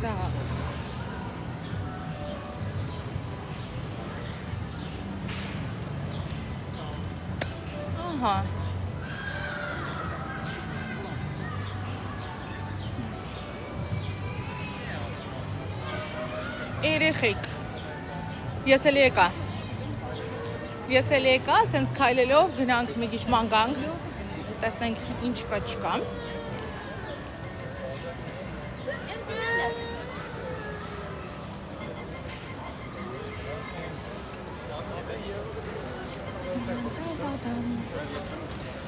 Դա Ահա Երեխեք Ես էլ եկա սենց քայլելով գնանք մի քիչ ման գանք տեսնենք ինչ կա չկա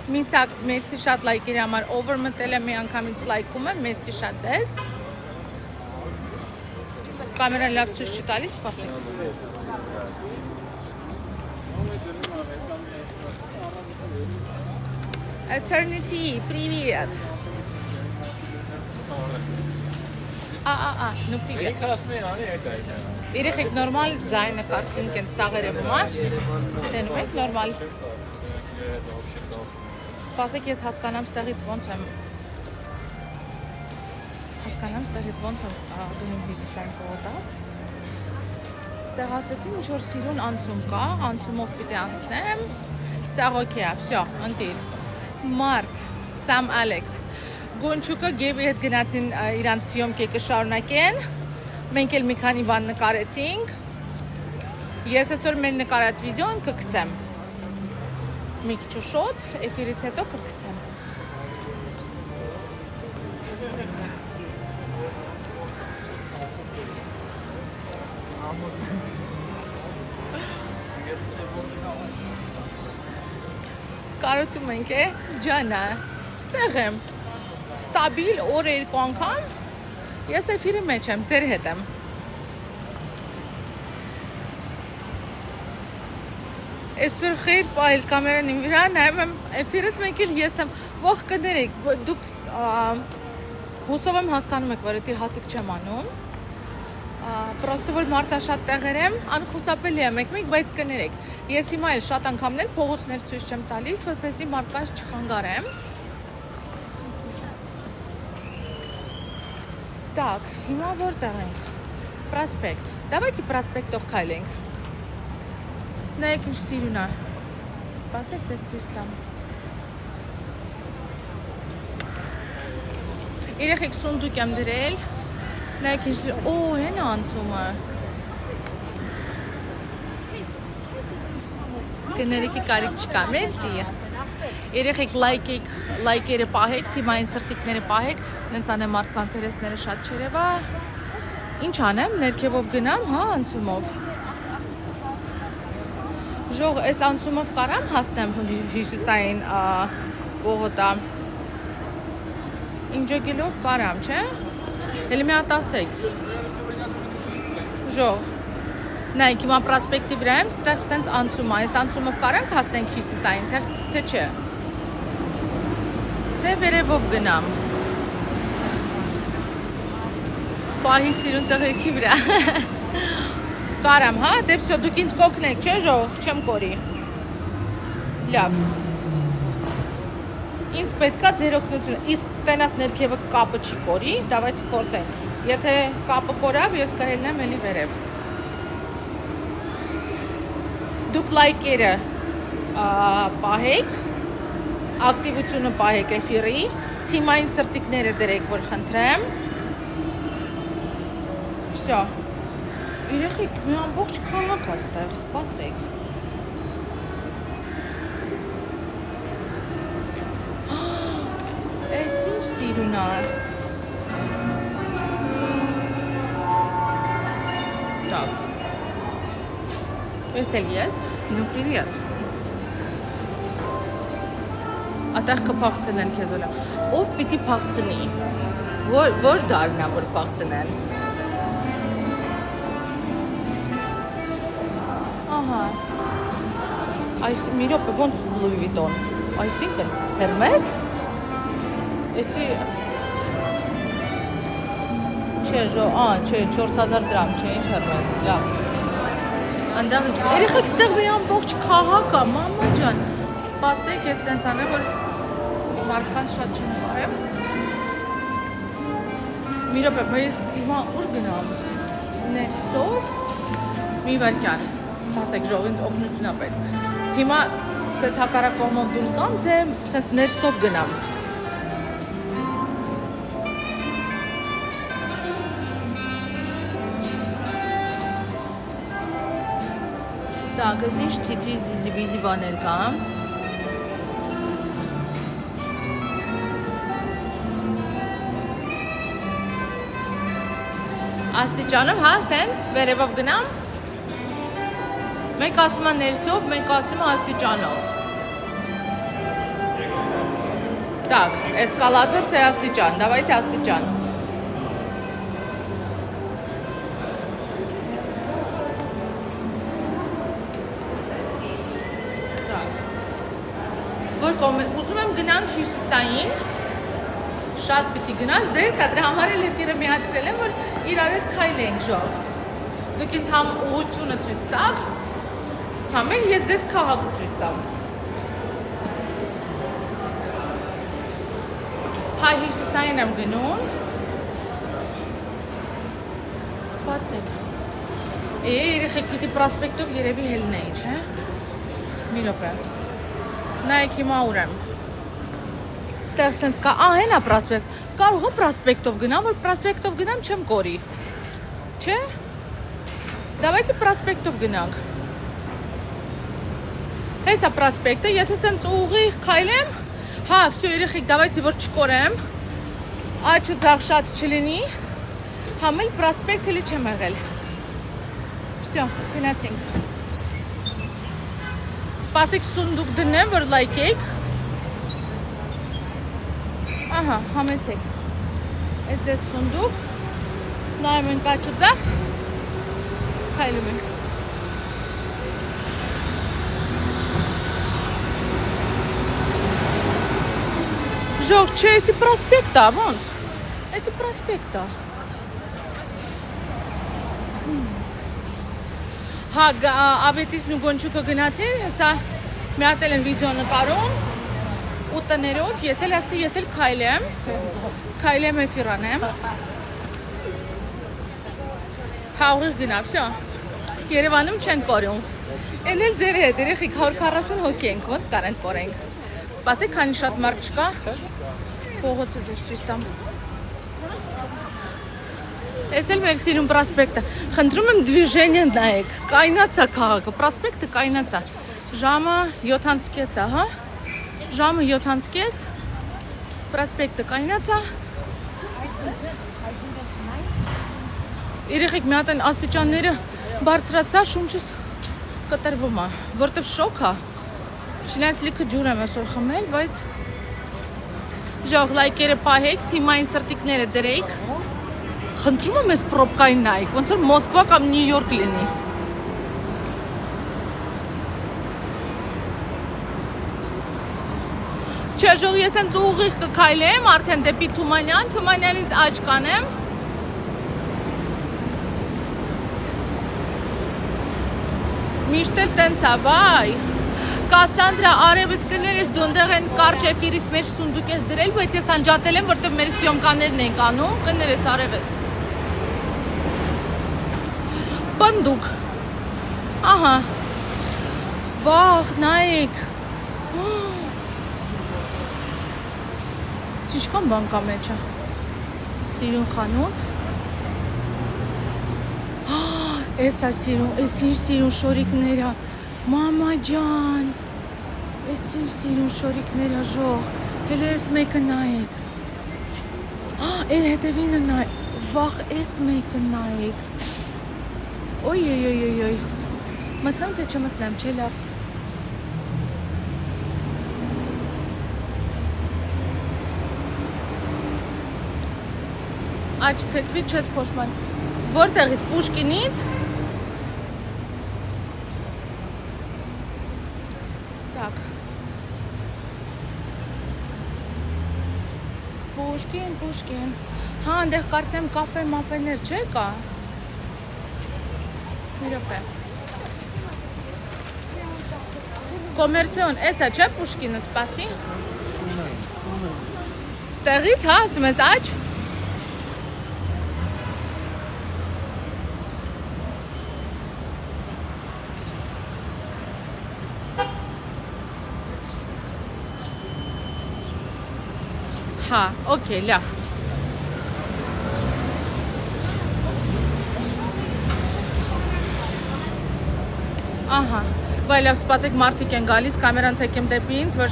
Միսակ մեծի շատ լայքերի համար overմտել եմ մի անգամից լայքում եմ մեծի շատ ես Կամերան լավ ցույց չտալիս, սպասեք Eternity, привет ну привет Երեխեք նորմալ ձայնը կարծինք են սաղերը վումա Տենում եք նորմալ Սպասեք ես հասկանամ ստեղից ոնց եմ գնում հյուսիսային պողոտակ Ստեղացեցին ինչ-որ սիրուն անցում կա, անցումով պիտի անցնեմ Սաղ ոքի է, վսյո, ընտիր Մարդ, Սամ Ալեքս Գոնչուկը գևի հետ գնացին իրանց սյոմքեկը շարունակեն Մենք էլ մի քանի բան նկարեցինք Ես այսօր մեր նկարած վիդեոն կգցեմ Մի քիչ շոտ, էֆիրից հետո կգցեմ Կարոտում ենք է, ջանա, ստեղ եմ, ստաբիլ օր երկու անգամ, ես էֆիրի մեջ եմ, ձեր հետ եմ Այսօր խիր պայլ կամերան իմ վրա, նայում եմ էֆիրըտ մեկ էլ ես եմ, ող կներեք, դուք հուսով եմ հասկանում եք, որ էտի հատիկ չեմ անում Պրոստը որ մարդաշատ տեղեր եմ, անխուսապելի եմ եք մեկ, բայց կներեք Ես հիմա էլ շատ անգամներ փողոցներ ցույց չեմ տալիս, որպեսզի մարդկանց չխանգարեմ Так, հիմա որտեղ ենք Պրոսպեկտ Давайте պրոսպեկտով քայլենք Նայեք ինչ սիրուն է Սպասեք ձեզ ցույց տամ Երեխեք սունդուկ եմ դրել Նայեք ինչ սիրուն Օ, հեն անցումը Կներիքի կարիք չկա, մերսի Երեխեք լայքերը պահեք, թիմային սրտիկները պահեք Նենց անեմ մարդկանց երեսները շատ չերևա Ինչ անեմ, ներքևով գնամ, հա, անցումով Ժող, այս անցումով կարամ հասնեմ հյուսիսային պողոտա Ինջոգելով կարամ, չէ? Էլի մի հատ ասեք Ժող Նայք, հիմա պրոսպեկտի վրա եմ, ստեղ սենց անցում է, այս անցումով կարանք հասնենք հյուսիսային, թե չէ Թե վերևով գնամ Պահի սիրուն տղերքի վրա Կարամ, հա, դե վսյո, դուք ինձ կոգնեք, չէ ժող, չեմ կորի Լավ Ինձ պետքա ձեր օգնությունը, իսկ տենաս ներքևը կապը չի կորի, դավայցի փորձենք Եթե կապը կորավ, ես կհելնեմ էլի վերև Դուք լայքերը պահեք, ակտիվությունը պահեք էֆիրի, թիմային սրտիկները դրեք, որ խնդրեմ Վսյո Երեխեք, մի ամբողջ քաղաք աստեղ, սպասեք Այս ինչ սիրուն է Так Ես էլ ես, ну привет Ատեղ կփախցնեն քեզ օլա Ով պիտի փախցնի Որ դարնա որ փախցնեն Ահա Այս մի րոպե ոնց Louis Vuitton Այսինքն Hermes Էսի Չէ, չէ, 4000 դրամ, չէ, ինչ Hermes Լավ Անդաղ ինչ Երեխեք ստեղ մի ամբողջ քաղաք է, մամա ջան Սպասեք, ես տենց անեմ, որ մարդկանց շատ չնվարեմ Մի րոպե, բայց հիմա ուր գնամ։ Ներսով մի վարքյան։ Սպասեք, ժող ինձ օգնություն ա պետք։ Հիմա սենց հակառակ կողմով դուրս գամ, թե սենց ներսով գնամ։ Так, ես ինչ թիթի զիզի բաներ կամ։ Աստիճանով, հա, սենց, վերևով գնամ։ Մեկ ասում է ներսով, մեկ ասում է աստիճանով։ Так, էսկալատոր թե աստիճան, давайте աստիճան։ Ուզում եմ գնանք հյուսիսային, շատ պիտի գնաս, դες դրա համար էլ էֆիրը միացրել եմ, որ իրար հետ քայլենք ժող։ Դուք ինձ համ ուղղությունը ցույց տաք, համ էլ ես ձեզ քաղաքը ցույց տամ։ Հայ հյուսիսային եմ գնում։ Սպասեք։ Երեխեք պիտի պրոսպեկտով երևի հելնեի, չէ՞։ Մի րոպե։ Նայեք հիմա ուր եմ։ Ստեղ սենց կա, հենա պրոսպեկտ։ Կարող է պրոսպեկտով գնամ, որ պրոսպեկտով գնամ չեմ կորի։ Չէ՞։ Давайте պրոսպեկտով գնանք։ Հեսա պրոսպեկտը, եթե սենց ուղիղ քայլեմ, հա, всё, երեխեք, давайте որ չկորեմ։ Աչու ձախ շատ չլինի։ Համ էլ պրոսպեկտ էլի չեմ եղել։ Всё, գնացինք։ Սպասեք սունդուկ դնեմ, որ լայքեք։ Ահա, համեցեք։ Ես ձեզ սունդուկ, նայում ենք աչու ձախ, քայլում ենք։ Ժող, չէ, էսի պրոսպեկտ ա, ոնց։ Էսի պրոսպեկտ ա։ Հա, ավետիսն ու գոնչուկը գնացին, հեսա մի հատ էլ եմ վիդեո նկարում, ու տներով, ես էլ քայլեմ էֆիրանեմ, հա ուղիղ գնա, всё, Երևանում չեն կորում, էլ ձեր հետ, երեխիք 140 հոգի ենք, ոնց կարենք կորենք, սպասեք, քանի շատ մարդ չկա, փողոցը ձեզ ցույց տամ, ես էլ մեր սիրուն պրոսպեկտը, խնդրում եմ դվիժենիա նայեք, կայնացա քաղաքը, պրոսպեկտը կայնացա, ժամը 7:30 է, հա, ժամը 7:30, պրոսպեկտը կայնացա, երեխեք մի հատ են աստիճանները բարձրացա, շունչս կտրվում է, որտև շոք է, չնայած լիքը ջուր եմ այսօր խմել, բայց ժող լայքերը պահեք, թիմային սրտիկները դրեք, խնդրում եմ ես պրոպկային նայեք, ոնց որ Մոսկվա կամ Նյու Յորք լինի։ Չէ, ժող ես հենց ուղիղ կքայլեմ, արդեն դեպի Թումանյան, Թումանյանից աջ կանեմ։ Միշտ էլ տենց ա, վայ։ Կասանդրա, արևս կներես դոնդեղ են կարճ էֆիրիս մեջ սունդուկ ես դրել, բայց ես անջատել եմ, որտեղ մեր սյոմկաներն ենք անում, կներես արևս։ Բնդուկ, ահա, վաղ, նայեք, ինչքան բան կա մեջը, սիրուն խանութ, ես ինչ սիրուն շորիկները, մամա ջան, ես ինչ սիրուն շորիկները ժող, էլ ես մեկը նայեք, էլ հետևինը նայեք, վաղ ես մեկը նայեք, Ոյ, մտնեմ թե չմտնեմ, չէ լավ։ Աչ թեքվից չես փոշման։ Որտեղից, Պուշկինից։ Так։ Պուշկին։ Հա, այնտեղ կարծեմ կաֆե մաֆեներ չէ կա։ Մի րոպե։ Կոմերցիոն, էսա չէ Պուշկինը, սպասի։ Ստեղից, հա, ասում ես աչ։ Հա, օքեյ, լավ։ Ահա, վայ լավ, սպասեք, մարդիկ են գալիս, կամերան թեքեմ դեպի ինձ, որ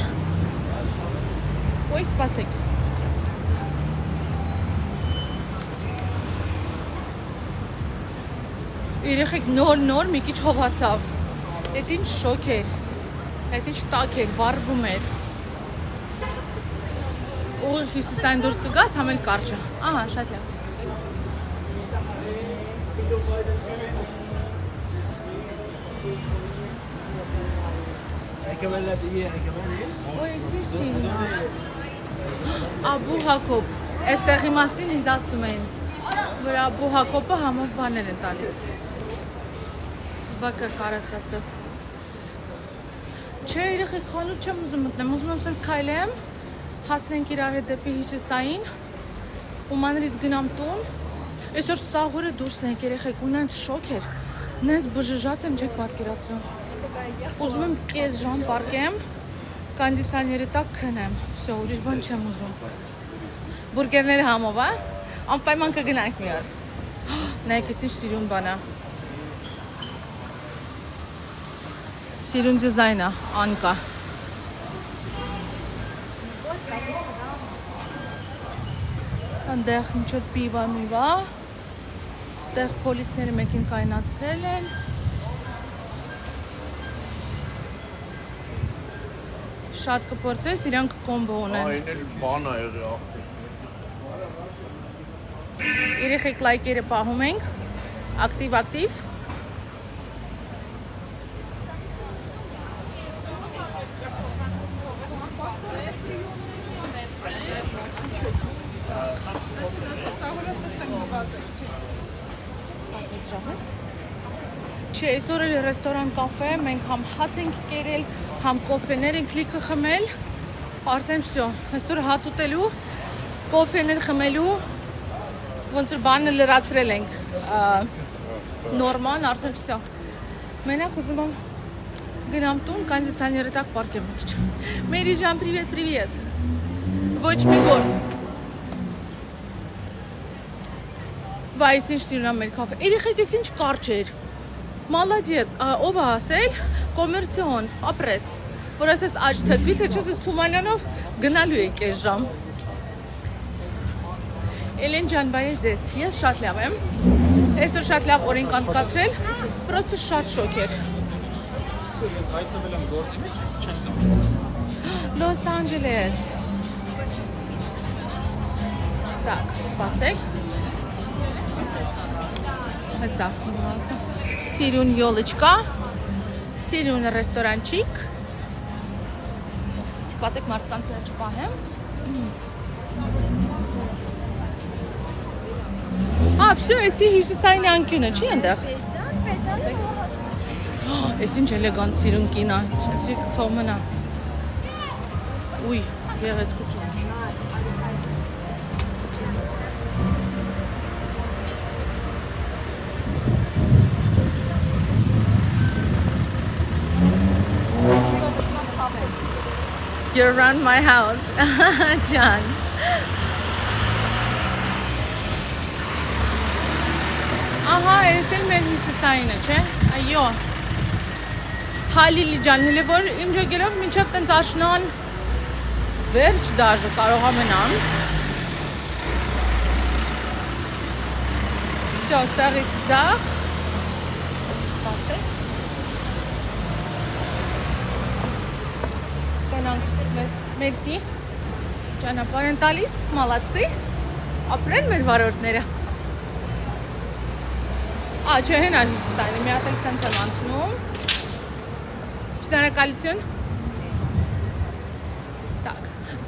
ոյ սպասեք։ Երեխեք նոր մի քիչ հովացավ։ Էդ ինչ շոկ էր։ Էդ ինչ տաք էր, վառվում էր։ Ուղիղ Հյուսիսային դուրս կգաս, համ էլ կարճը։ Ահա, շատ լավ։ Ոյ, սիրուն։ Աբու Հակոբ, այստեղի մասին ինձ ասում էին, որ Աբու Հակոբը համով բաներ են տալիս։ Բակը կարաս ասես։ Չէ, երեխեք խանութ չեմ ուզում մտնեմ, ուզում եմ սենց քայլեմ, հասնենք իրար հետ դեպի Հյուսիսային, ու մանրից գնամ տուն, այսօր սաղորը դուրս ենք երեխեք, ու նենց շոկ էր, նենց բժժած եմ, չեք պատկերացնում։ Ուզում եմ կես ժամ պարկեմ, կոնդիցիոների տակ քնեմ, վсё, ուրիշ բան չեմ ուզում։ Բուրգերները համով, ա? Անպայման կգնանք մի օր։ Նայեք, ինչ սիրուն բան է։ Սիրուն դիզայն է, Անկա։ Անդեղ ինչ-որ պիվա միվա, ստեղ պոլիսները մեկին կայնացրել են, շատ կպործես, իրանք կոմբո ունեն։ Այն էլ բան է եղել։ Երեխեք լայքերը պահում ենք, ակտիվ։ Չէ, այսօր էլ ռեստորան կաֆե, մենք համ հաց ենք կերել, համ կոֆեներ ենք լիքը խմել, արդեն վсё, այսօր հաց ուտելու, կոֆեներ խմելու, ոնց որ բանը լրացրել ենք, նորման, արդեն վсё, մենակ ուզում եմ գնամ տուն, կոնդիցիոների տակ պարկեմ մի քիչ։ Մերի ջան, привет, ոչ մի գործ։ Վայ, ինչ տիրնա մեր կաֆե, երեխեք ես ինչ կարճ էր։ Молодец, ով է ասել, կոմերցիոն, ապրես, որ ասես աջ թթվի, թե չես ես Թումանյանով գնալու եք այս ժամ։ Էլեն ջան, բայ ձեզ, ես շատ լավ եմ, այսօր շատ լավ օր ենք անցկացրել, պրոստը շատ շոկ էր։ Ես հայտնվել եմ գործի մեջ, չեն տա։ Լոս Անջելես։ Так, սպասեք։ Հեսա, Սիրուն յոլոչկա, սիրուն ռեստորանչիկ, սպասեք մարդկանց վրա չպահեմ, վсё, էսի Հյուսիսային անկյունը, չի ընդեղ, էս ինչ էլեգանտ սիրուն կինա, էսի թող մնա, ուй, գեղեցկություն, You're around my house, John. Ահա, այս էլ մեր Հյուսիսայինը, չէ? Այո։ Հալիլի ջան, հələ որ իմ ջոգելով մինչև տենց աշնան վերջ դաժը կարող ամենան։ Всё, ստեղից ձախ։ Սպասեք։ Մերսի, ճանապարհ են տալիս, մալացի, ապրեն մեր վարորդները։ Չէ, հենա Հյուսիսայինը, մի հատ էլ սենց եմ անցնում։ Շնորհակալություն։ Так,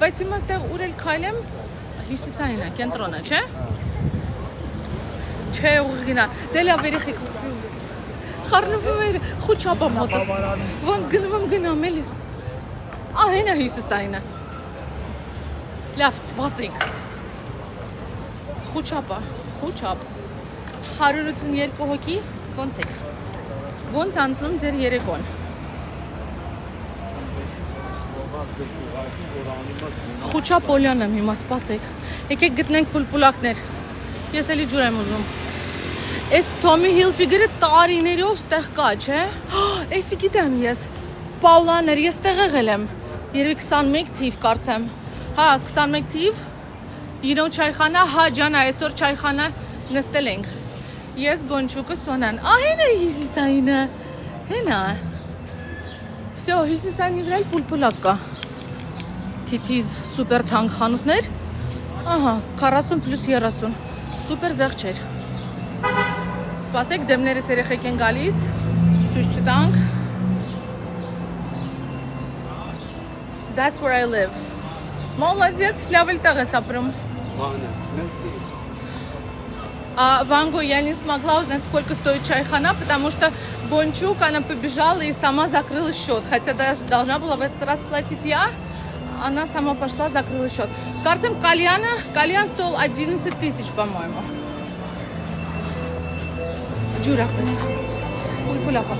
բայց հիմա ստեղ ուր էլ քայլեմ, Հյուսիսայինը, կենտրոնը, չէ։ Չէ, ուղիղ գնա, դե լավ երեխեք, խառնվում էր խուչապա մոտս, ոնց գնում եմ գնամ էլի։ Հենա Հյուսիսայինը։ Լավ, սպասենք։ Խուչապա, 182 հոգի, ոնց եք։ Ոնց անցնում ձեր երեկոն։ Խուչապոլյան եմ հիմա, սպասեք։ Եկեք գտնենք պուլպուլակներ։ Ես էլի ջուր եմ ուզում։ Այս Tommy Hilfiger-ը տարիներով ստեղ կա, չէ։ Էսի գիտեմ ես։ Պաուլաներ, ես տեղ եղել եմ։ Երևի 21 թիվ կարծեմ։ Հա, 21 թիվ։ Իրոն չայխանա, հա ջանա, այսօր չայխանա նստել ենք։ Ես Գոնչուկը Սոնան։ Հենա Հիսիսայինը։ Հենա։ Всё, Հիսիսայինի վրա պուլպուլակ կա։ Թիթիզ սուպեր թանկ խանութներ։ Ահա, 40 + 30։ Սուպեր զեղչեր։ Սպասեք, դեմներս երեխեք են գալիս։ Ցույց չտանք։ That's where I live. Молодец, լավ էլ տեղ ես ապրում։ Ванго, я не смогла узнать, сколько стоит чайхана, потому что Гончук, она побежала и сама закрыла счет. Хотя должна была в этот раз платить я, она сама пошла, закрыла счет. Картем кальян стоил 11 000, по-моему. Джура. Пулпуляка.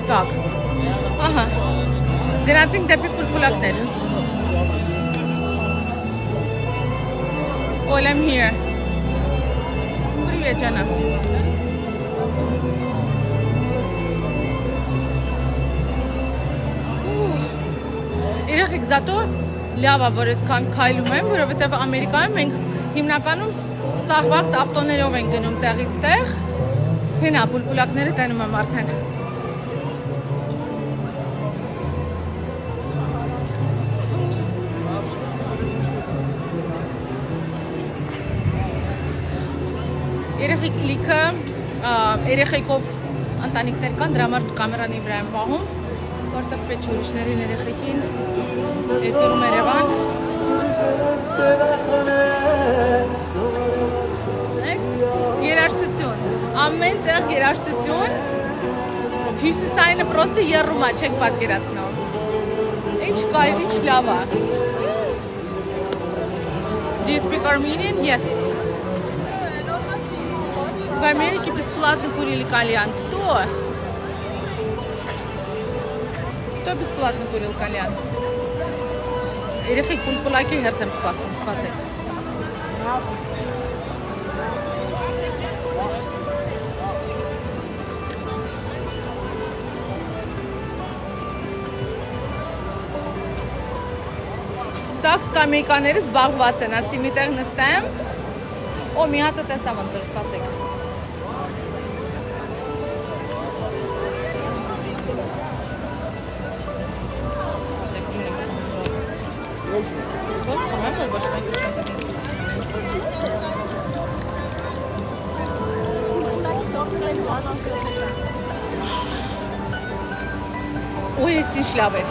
Так. Ага. Գնացինք դեպի պուլպուլակներ։ Well, I'm here. Привет, Jana. Երեխեք, զատո լավ է, որ այսքան քայլում եմ, որովհետև Ամերիկայում մենք հիմնականում սաղ վաղտ ավտոներով ենք գնում տեղից տեղ։ Հենա, պուլպուլակները տենում եմ արդեն։ Երեխեք լիքը երեխեքով ընտանիքներ կան, դրա համար կամերան վրա եմ պահում, որտեղ պետք է ուրիշներին երեխեքին եթերում Երևան։ Երաժշտություն, ամեն տեղ երաժշտություն, Հյուսիսայինը պրոստը եռում է, չեք պատկերացնում։ Ինչ կայվ, ինչ լավ է։ Do you speak Armenian? Yes. В Америке бесплатно курили кальян. Кто? Кто бесплатно курил кальян? Երեխեք պուլպուլակի հերթ եմ սպասում, սպասեք։ Սա սկամեյկաները զբաղված են, ասի մի տեղ նստեմ։ Օ, մի հատը տեսա ոնց որ, սպասեք։ Ոնց խմեմ, որ ոչ մեկը չեմ։ Ոյ, ես ինչ լավ է։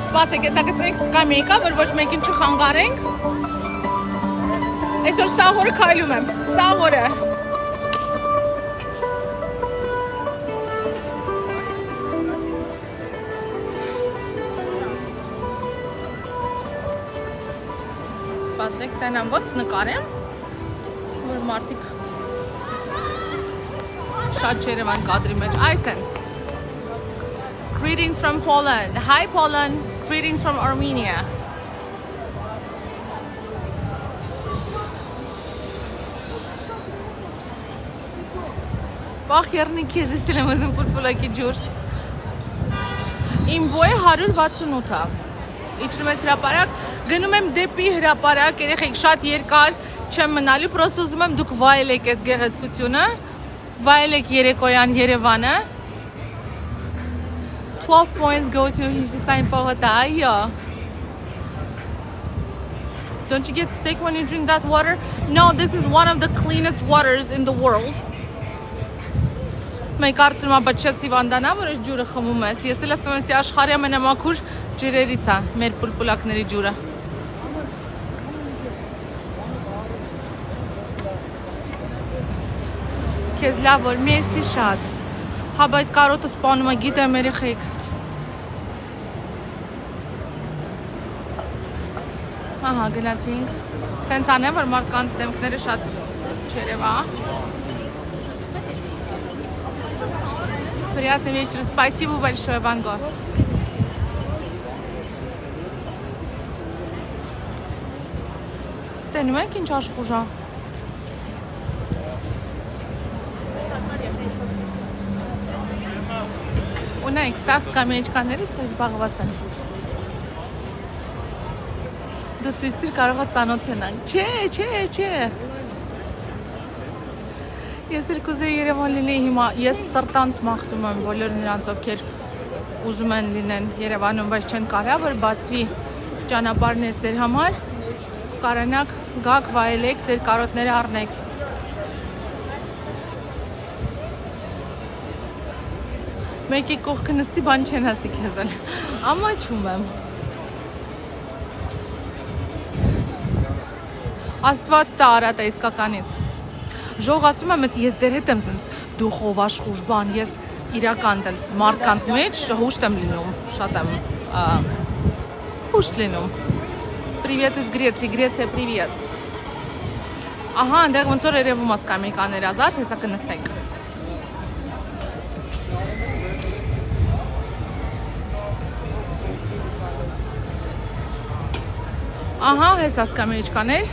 Սպասեք, եսա գտնենք սկամեյկա, որ ոչ մեկին չխանգարենք։ Այսօր սաղ օրը քայլում եմ, սաղ օրը։ Սպասեք, տենամ ոնց նկարեմ, որ մարդիկ շատ չերևան կադրի մեջ, այս են։ Greetings from Poland. Hi Poland. Greetings from Armenia. Բախ երնի քեզ իսել եմ ուզում պուլպուլակի ջուր։ Իմ բոյը 168 է։ Իջնում ես հրապարակ, գնում եմ դեպի հրապարակ, երեխեք շատ երկար չեմ մնալու, պրոստը ուզում եմ դուք վայելեք այս գեղեցկությունը, վայելեք երեկոյան Երևանը։ 12 points go to Հյուսիսային պողոտա, այո։ Don't you get sick when you drink that water? No, this is one of the cleanest waters in the world. Մենք արծում է բաչես հիվանդանա, որ այս ջուրը խմում ես։ Ես էլ ասում եմ, աշխարհի ամենամաքուր ջրերից է մեր պուլպուլակների ջուրը։ Քեզ լավ որ մեսի շատ։ Հա, բայց կարոտը սպանում է, գիտեմ երեխեք։ Ահա, գնացինք։ Սենց անեմ, որ մարդկանց դեմքները շատ չերևա։ Приятного вечера. Спасибо большое, Ванго. Տենում եք ինչ աշխուժ է։ Ունենք սա սկամեջկաներից թե զբաղված են։ Դու ցույցիր կարող ես ծանոթանանք։ Չէ։ Ես էլ կուզեի Երևան լինեի հիմա, ես սրտանց մաղթում եմ բոլոր նրանց, ովքեր ուզում են լինեն Երևանում, բայց չեն կարող, որ բացվի ճանապարհներ ձեր համար, կարողանաք գաք վայելեք, ձեր կարոտները առնեք։ Մեկի կողքը նստի բան չեն ասի քեզ էլ, ամաչում եմ։ Աստված տա Արատը իսկականից։ Ժող ասում եմ, ես ձեր հետ եմ զնց, դու խովաշխուժ բան, ես իրական տենց մարդկանց մեջ հուշտ եմ լինում, շատ եմ հուշտ լինում։ Привет из Греции, Греция, привет։ Ահա, այնտեղ ոնց որ երևում է սկամեյկաներ ազատ, հեսա կնստենք։ Ահա, հեսա սկամեյկաներ։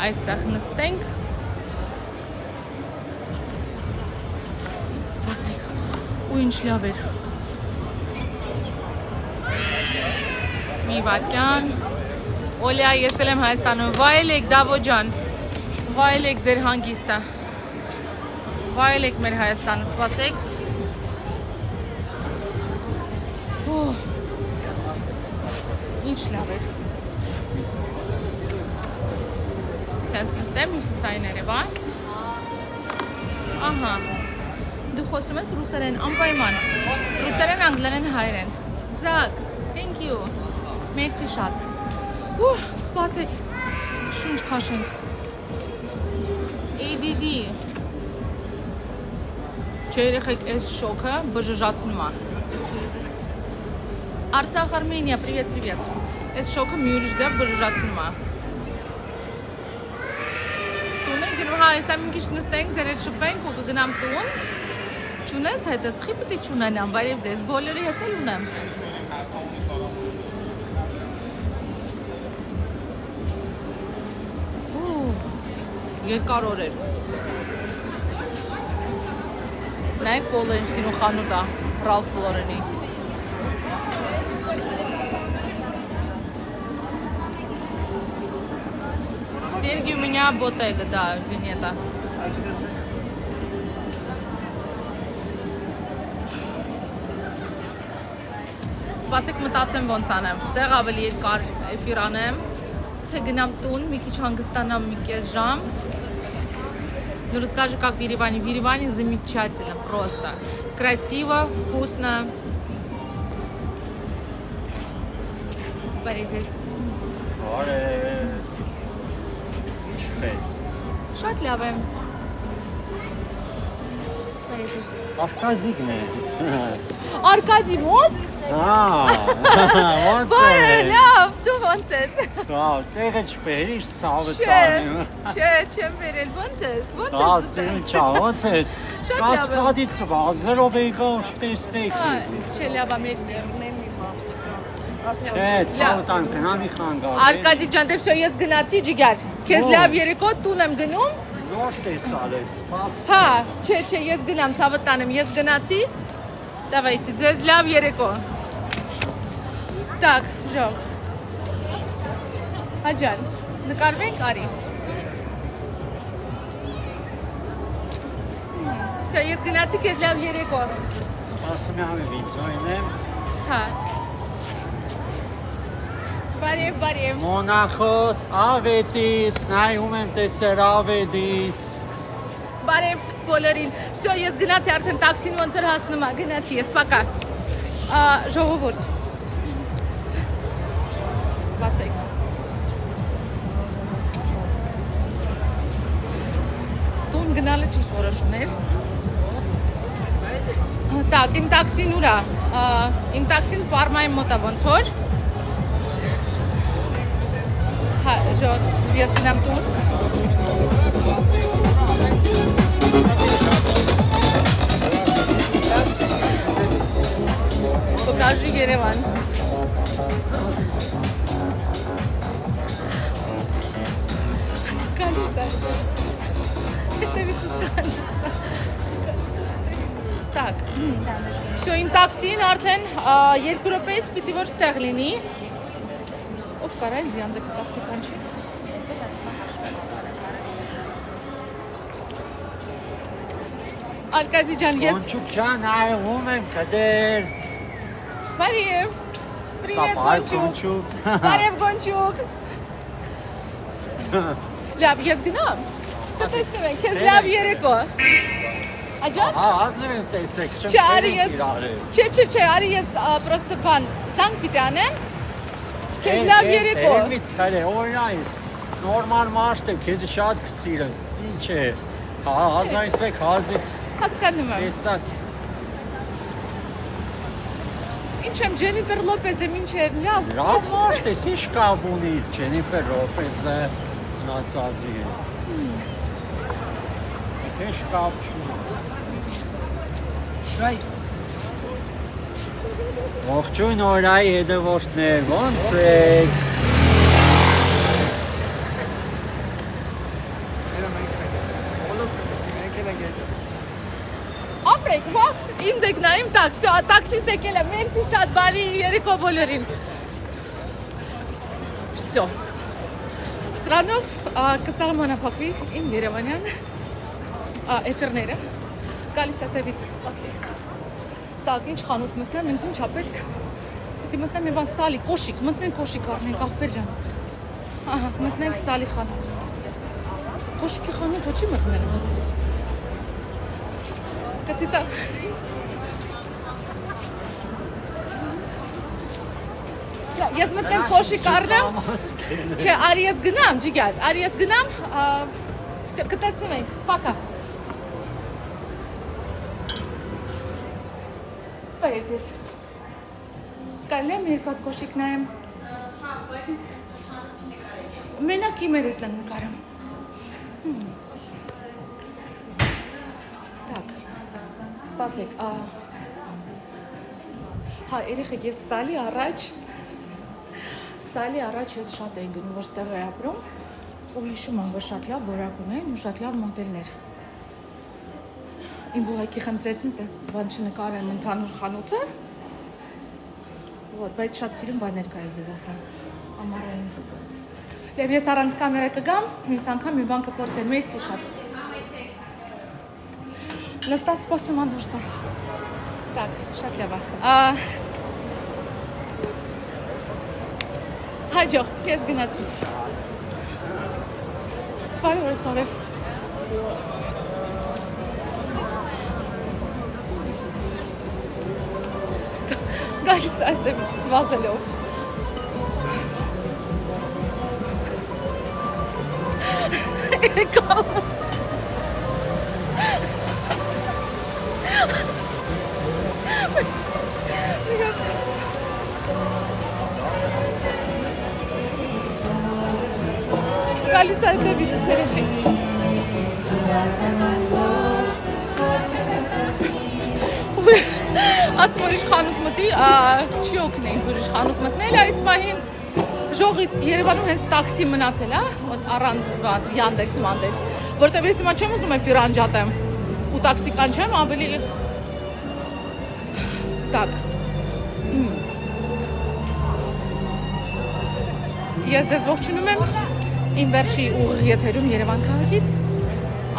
Այստեղ նստենք։ Սպասեք, ու ինչ լավ էր։ Մի վարկյան։ Օլյա, ես էլ եմ Հայաստանում։ Վայելեք, Դավո ջան։ Վայելեք ձեր հանգիստը։ Վայելեք մեր Հայաստանը, սպասեք։ Ինչ լավ էր։ Սենց նստեմ հյուսիսային Երևան։ Ահա, դու խոսում ես ռուսերեն, անպայման, ռուսերեն, անգլերեն, հայերեն։ Զակ, thank you, մերսի շատ։ Սպասեք, շունչ քաշենք։ ADD։ Չէ երեխեք, այս շոքը բժժացնում է։ Արցախ, Արմենիա, привет։ Այս շոքը մի ուրիշ ձև բժժացնում է։ Հա, հեսա մի քիչ նստենք, ձեր հետ շփվենք ու կգնամ տուն։ Չունես հետս, խի պիտի չունենամ, բարև ձեզ, բոլորի հետ էլ ունեմ։ Երկար օրեր։ Նայեք բոլոր ինչ սիրուն խանութ է, Ralph Lauren-ի։ Сергей, у меня ботега, да, винета. Սպասեք մտածեմ ոնց անեմ, ստեղ ավելի երկար էֆիր անեմ, թե գնամ տուն, մի քիչ հանգստանամ մի կես ժամ. Ну расскажи, как в Ереване. В Ереване замечательно, просто. Красиво, вкусно. Смотрите. Շատ լավ եմ։ Արկադիկն է։ Արկադի մոտ։ Ոնց Բարը, է։ լավ, դու ոնց ես։ Լավ, տեղը չբերիշ ցավը տանեմ։ Չէ, չեմ վերել, ոնց ես։ Ոնց Դա ես։ սինչա, ոնց ես։ Շատ լավ եմ։ Կասկադից վազերով եկա շտեստեք։ Չէ, լավ է, մերսի։ Չէ, ցավը տան գնամի խանգար։ Արկադիկ ջան, դե վсё, ես գնացի ջիգար։ Քեզ լավ երեկո տուն եմ գնում։ Նոր տեսալ ես, սպաս։ Հա, չէ, ես գնամ, ցավը տանեմ, ես գնացի։ Давайте, ձեզ լավ երեկո։ Так, ժող։ Հաջան, նկարվենք, արի։ Վсё, ես գնացի, քեզ լավ երեկո։ Ասում եմ վիդեոին եմ։ Հա։ Բարև։ Մոնախոս, ավետիս, նայում եմ տեսեր ավետիս։ Բարև բոլորին։ Վсё, ես գնացի արդեն տաքսին ոնց որ հասնում է, գնացի, ես պակա։ Ժողովուրդ։ Սպասեք։ Տուն գնալը չի որոշումներ։ Так, իմ տաքսին ուր է։ Իմ տաքսին Պարմայի մոտ է ոնց որ։ Հա, ժող, ես գնամ տուն։ Դաժի Երևան։ Գալիս է։ Հետևից գալիս է։ Так, всё, իմ տաքսին արդեն 2 րոպեից պիտի որ ստեղ լինի։ Ով կարա ինձ Yandex տաքսի կանչի։ Արկադի ջան, ես Գոնչուկ ջան, այլում եմ կդեր։ Բարև։ Привет, Սապայ Գոնչուկ։ Գոնչուկ։ Բարև, Գոնչուկ։ Լավ, ես գնամ։ Տեսնեմ ենք, քեզ լավ երեկո։ Աջան։ Հա, ասեմ եմ տեսեք, չեմ Չէ, արի ես։ իրարել։ Չէ, արի ես պրոստը բան, զանգ պիտի անեմ։ Քեզ լավ երեկո։ Էլմից հələ, օրինայիս, նորմալ մարդ եմ, քեզի շատ կսիրեմ, ինչ է, հազայցեք, հազիվ, Հասկանում եմ։ տեսակ, Ինչ եմ, Ջենիֆեր Լոպեզը մինչև լավ։ լավ մարդ ես, ինչ կապ ունի, Ջենիֆեր Լոպեզը նացածի է, ինչ կապ չունի, ողջույն օրայի հետևորդներ, ոնց եք, Ապրեք, ինձ եք նայում տաքսիս եկել եմ, մերսի շատ բարի երեկո բոլորին։ Всё։ Սրանով կսահմանափակվի իմ երևանյան էֆիրները։ Գալիս է տևից, սպասի։ Так, ինչ խանութ մտնեմ, ինձ ինչա պետք։ Պիտի մտնեմ մի բան սալի, կոշիկ, մտնենք կոշիկ առնենք, ախպեր ջան։ Ահա, մտնենք սալի խանութ։ Կոշիկի խանութ ոչի մտնել մտնեցից։ Կծիծա։ Ես մտնեմ կոշիկ առնեմ։ Չէ, արի ես գնամ, ջիգյալ, արի ես գնամ, կտեսնեմ ենք, պակա։ Բայց ես կարելի եմ երկու հատ կոշիկ նայեմ։ Հա, բայց հանուց չնկարեք։ Մենակ իմեր ես լեմ նկարեմ։ Так, սպասեք, հա, երեխեք, ես սալի առաջ ես շատ էի գնում, որ ստեղ է ապրում, ու հիշում եմ, որ շատ լավ որակ ունեն ու շատ լավ մոդելներ։ Ինձ ուղղակի խնդրեցին, բան չնկարեմ ընդհանուր խանութը, բայց շատ սիրուն բաներ կա ես ձեզ ասեմ, ամառային։ Եվ ես առանց կամերա կգամ, մյուս անգամ մի բան կփորձեմ, մերսի շատ։ Նստած սպասում ան դուրսը։ Так, շատ լավ է։ Հաջող, ես գնացի։ Բարի օրս օրև։ Գալիս այդտեղից սվազելով։ Եկավս։ Գալիս այդտեղից երեխեք։ Ասում որ իշխանուկ մտի, չի օգնեին որ իշխանուկ մտնել այս պահին ժողից Երևանում հենց տաքսի մնացել, առանց Yandex, Mandex, որտեվ ես հիմա չեմ ուզում եմ ֆիրանջատեմ ու տաքսի կանչեմ ավելի Так Ես ձեզ ողջունում եմ իմ վերջի ուղիղ եթերում Երևան քաղաքից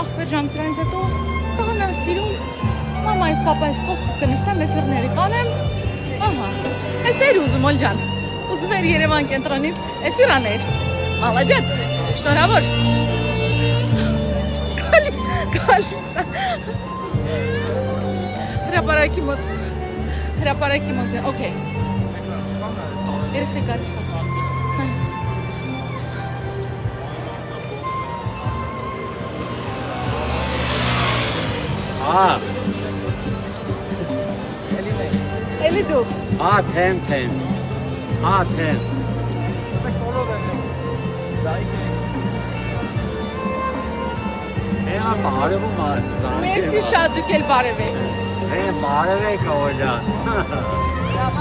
ախպեր ջան սրանից հետո տանը սիրում Մամայիս, պապայիս կողք կնստեմ, էֆիրների կանեմ, ահա, ես էր ուզում, օլ ջան, ուզում էր Երևան կենտրոնից էֆիր աներ, մալադյաց, շնորհավոր, գալիս, հրապարակի մոտ, օքեյ, երեխեք գալիս է, Էլի դու թեմ, թեմ Հենա բարևում արձան Մերսի շատ դուք էլ բարև եք Հեն բարև եք ավոջան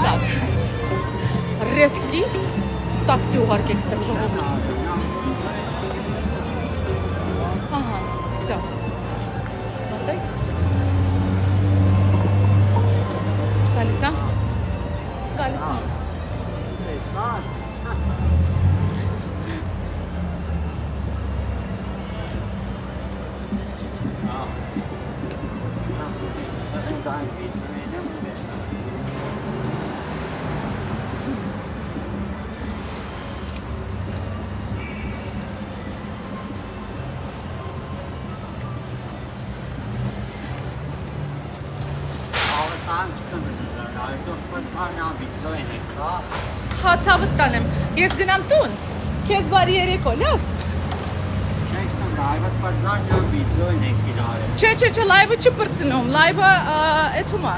Так Ես տաքսի ուղարկեք ստեղ ժողովուրդ։ Ահա, всё։ Սպասեք։ Գալիս է։ Գալիս է։ Հացավդ տանեմ, ես գնամ տուն, կեզ բարի երեկո, լավ։ Չէ, լայվը չի պրծնում, լայվը էթում է։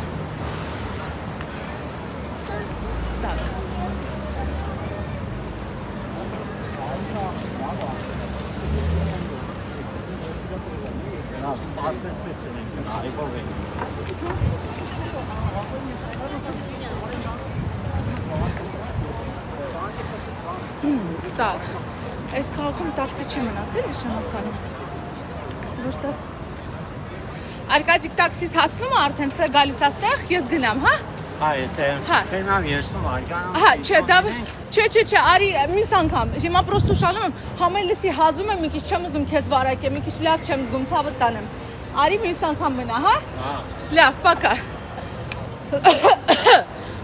Так, այս քաղաքում տաքսի չի մնացել, ես չեմ հասկանում։ Որտե՞ղ։ Արկադիկ տաքսից հասնում է արդեն ստեղ գալիս է ստեղ, ես գնամ, հա։ Հա, եթե ֆենավ երսում արգանում։ Հա, չէ, արի միս անգամ։ Հիմա պրոստը ուշանում եմ, համելիսի հազում եմ, մի քիչ չեմ ուզում քեզ վարակեմ, մի քիչ լավ չեմ զգում, ցավը տանեմ։ Արի միս անգամ մնա, հա։ Լավ, պակա։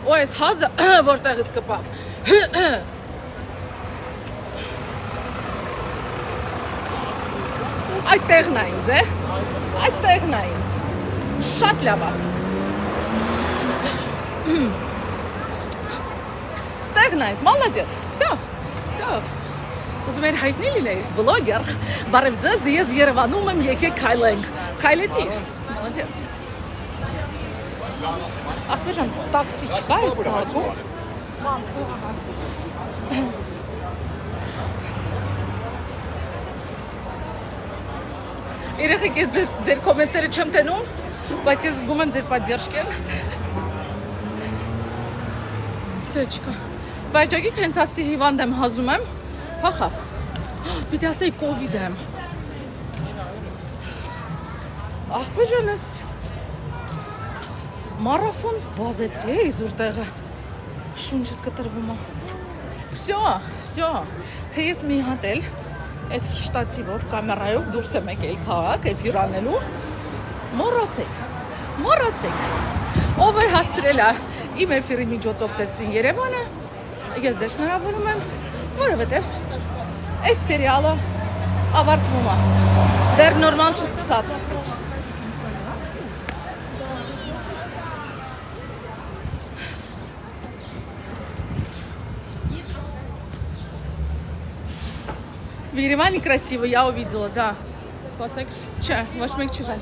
Ու այս հազը որտեղից կպավ։ Այդ տեղն է ինձ, այդ տեղն է ինձ, շատ լավ է, տեղն է ինձ, մալադյեց, վսյո, ուզում էր հայտնի լինեիր, բլոգեր, բարև ձեզ, ես Երևանում եմ, եկեք քայլենք, քայլեցիր, մալադյեց, ախպեժան, տաքսի չկա ես քաղաքում, Երեխեք, ես ձեր կոմենտերը չեմ տենում, բայց ես զգում եմ ձեր պատդերժկեն։ Սյո չկա։ Բայց ջոգիկ հենց ասի հիվանդ եմ հազում եմ, պախավ։ Պիտի ասեի կովիդ եմ։ Ախպեժանս, մարաֆոն վազեցի է իզուր տեղը, շունչս կտրվում է։ Վսյո, թե ես մի հատ էլ, Այս շտատիվով, կամերայով դուրս եմ եկել քաղաք, էֆիր անելու, մոռացեք, ով է հասցրել է իմ էֆիրի միջոցով տեսցին Երևանը, ես դեր շնորհավորում եմ, որովհետև այս սերիալը ավարտվում է, դեռ նորմալ չսկսած։ В Ереване красиво, я увидела, да. Спасибо. Че, ваш мег чигал.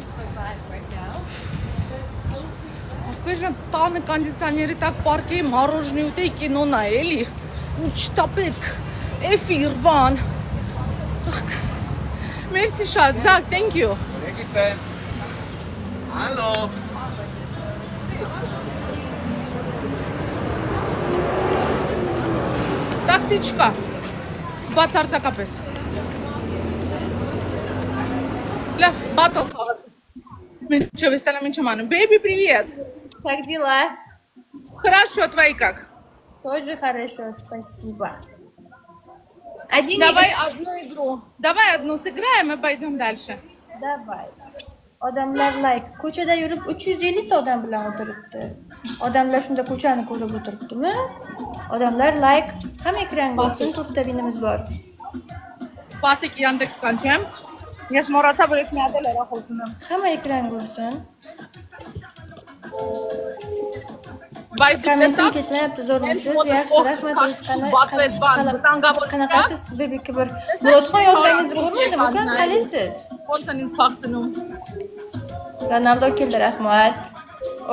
Ախպեժան տանը կոնդիցիոները տակ պարկեի մառոժնի ուտեի կինո նայելի։ Չտա պետք, էֆիր, բան։ Մերսի շատ, Զակ, thank you։ Եկիցե, հալո։ Տաքսի չկա, բացարձակապես։ Լավ, բատլ խաղաց։ Че, вы стали меньшеманом? Бэйби, привет! Как дела? Хорошо, твои как? Тоже хорошо, спасибо. Один Давай игр- одну игру. Давай одну сыграем и пойдем дальше. Давay. Odamlar like. Ko'chada yurib 350 ta odam bilan o'tiribdi. Odamlar shunda ko'chani ko'rib o'tiribdimi? Odamlar like. Ham ekran bo'lsin, to'rtta vinimiz bor. Սպասեք Yandex կանչեմ։ Ես մոռացա, որ ես մի հատ էլ հեռախոսում եմ։ Hamma ekran ko'rsin. Բայց Kommentim դու ketmayapti, zo'rmisiz? Yaxshi, rahmat. Qanaqasiz? Baby kibr. Murodxon yozganingizni ko'rmadim, ukan, qalaysiz? ոնց են ինձ փախցնում։ Ronaldo keldi, rahmat.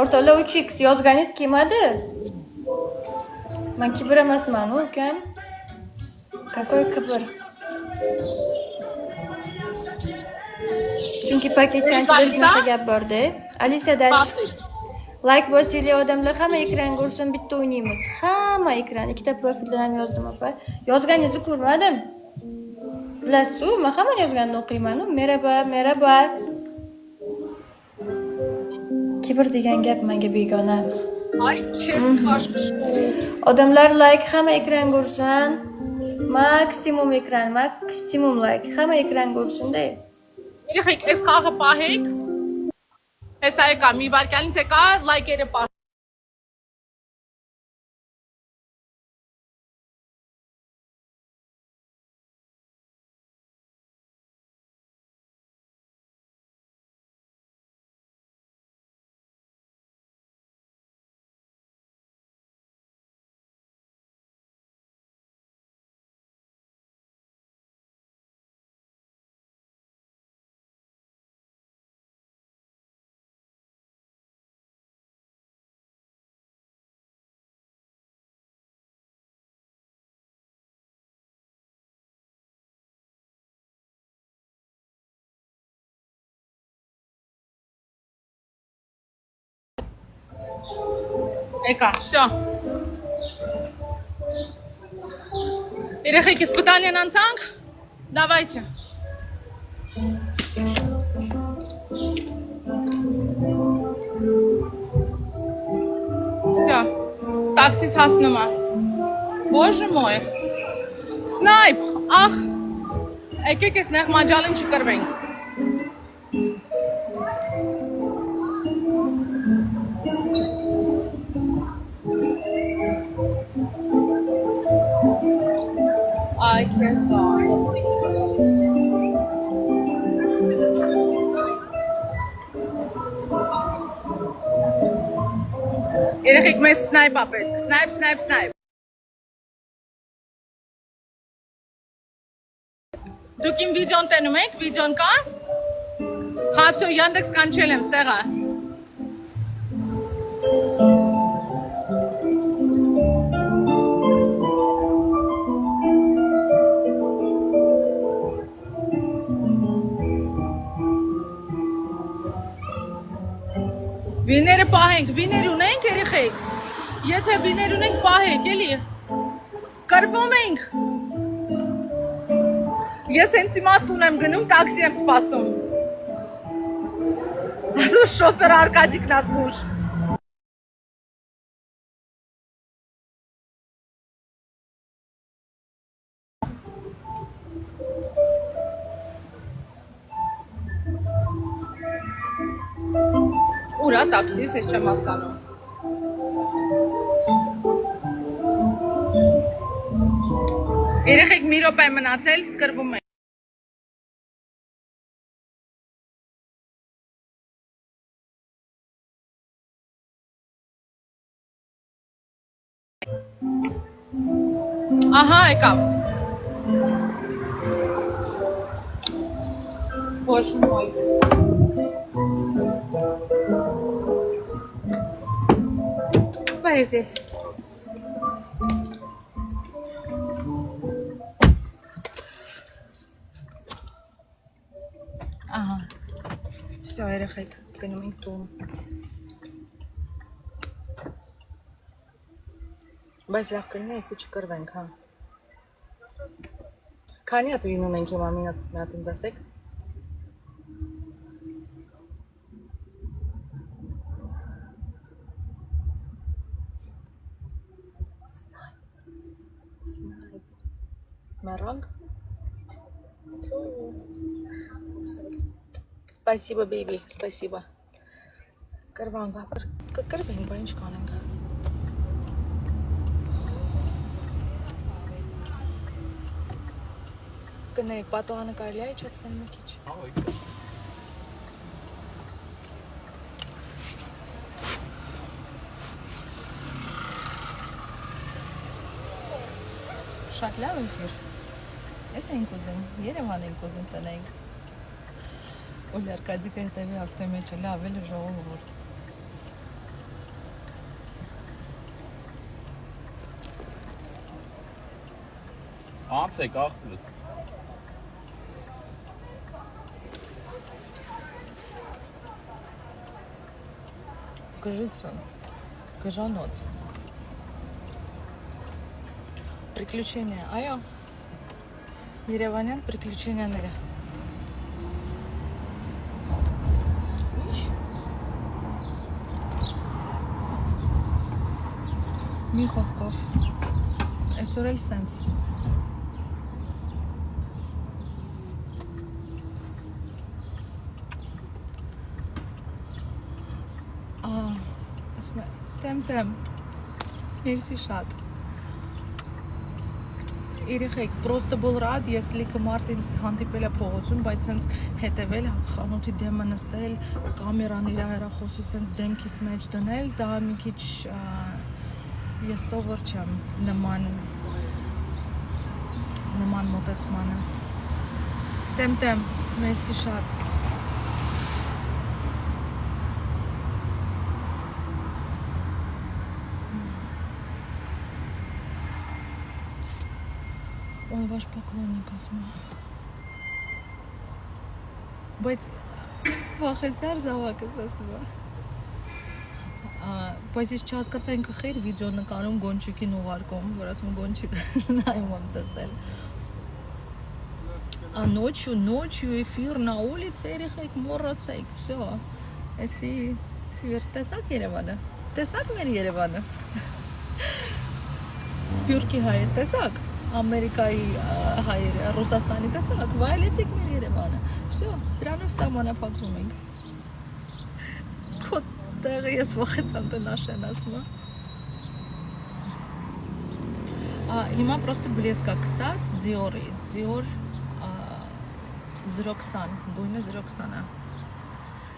O'rtoqlar 3x yozganingiz kelmadi? Men kibr emasman, ukan. Какой kibr? Chunki paketchanchida shunaqa gap bor-da. Alisiya Dash Like basıyla adamlar hama ekran görsün bitti oynayımız. Hama ekran. İki de profilden yazdım apa. Yazganınızı kurmadım. Bilasizmi, men hamma yozganini o'qiyman. Merhaba. Kibr degan gap menga begona. Ay, kes kaşkış. Odamlar like hamma ekran ko'rsin. Maksimum like. Hamma ekran ko'rsin-da. Երեխեք, այս խաղը պահեք։ Հեսա եկա, մի վարքյանից եկա, լայքերը պահ։ Եկա, всё։ Երեխեք, испытание անցանք։ Давайте։ Всё։ Տաքսից հասնում է։ Боже мой։ Սնայփ, ախ։ Եկեք այս նեղ մաջալին չկրվենք։ I can't stop. Երեխեք, մեզ սնայպ ապետք, սնայպ։ Դուք իմ վիդեոն տենում եք, վիդեոն կա։ Հա, всё, Yandex կանչել եմ, ստեղա։ Վիները պահենք, վիներ ունենք երեխեք, եթե վիներ ունենք պահեք, էլի, կրվում ենք, ես հենց հիմա տուն եմ գնում, տաքսի եմ սպասում, ասուս շոֆեր Արկադիկն ասգուշ, Ուրա տաքսիս, ես չեմ հասկանում։ Երեխեք մի րոպե մնացել, կրվում ենք։ Ահա, եկավ։ Բоже мой։ Բարև ձեզ։ Ահա, всё, երեխեք, գնում ենք տուն։ Բայց լավ կլինի, եսի չկրվենք, հա։ Քանի հատ վինում ենք հիմա, մի հատ ինձ ասեք։ Марок. Спасибо, baby, спасибо. Կրվանք, կրվենք, բա ինչ կանենք։ Կներեք, պատոհանը կարելի է իջեցնել մի քիչ։ Շատ լավ էֆիր։ Ես ենք ուզում, Երևան ենք ուզում տնենք։ Օլի Արկադիկը հետևի ավտոյի մեջ է, լավ էլ ժողովուրդ։ Անցեք աղբյուր։ Գժություն, գժանոց, приключения, այո, Երևանյան приключениաները։ Մի խոսքով, այսօր էլ սենց։ Ասում է, տեմ, մերսի շատ։ Երեխեք, պրոստը բոլ ռադ, ես լիքը մարդ ինձ հանդիպել է փողոցում, բայց սենց հետևել, խանութի դեմը նստել, կամերան իր հեռախոսի սենց դեմքիս մեջ դնել, դա մի քիչ ես սովոր չեմ նման մոտեցմանը։ Տեմ, մերսի շատ։ Ой, ваш поклонник, ասում է։ Բայց վախեցար զավակս ասում է։ Բայց ես չհասկացա ինքը խեր վիդեո նկարում Գոնչիկին ուղարկում, որ ասում Գոնչիկ նայում եմ տեսել։ Ночью эфир на улице, երեխեք մոռացեք, всё։ Էսի սվեր տեսակ Երևանը։ Տեսակ մեր Երևանը։ Սպյուրքի հայեր տեսակ։ Ամերիկայի հայերը, Ռուսաստանի տեսակ, վայելեցիք մեր Երևանը։ Всё, դրանով սահմանափակվում ենք։ Քո տեղը ես վախեցամ տնաշեն ասում եմ։ Հիմա просто блеска կսած Dior-ի, Dior 020, գույնը 020-ը։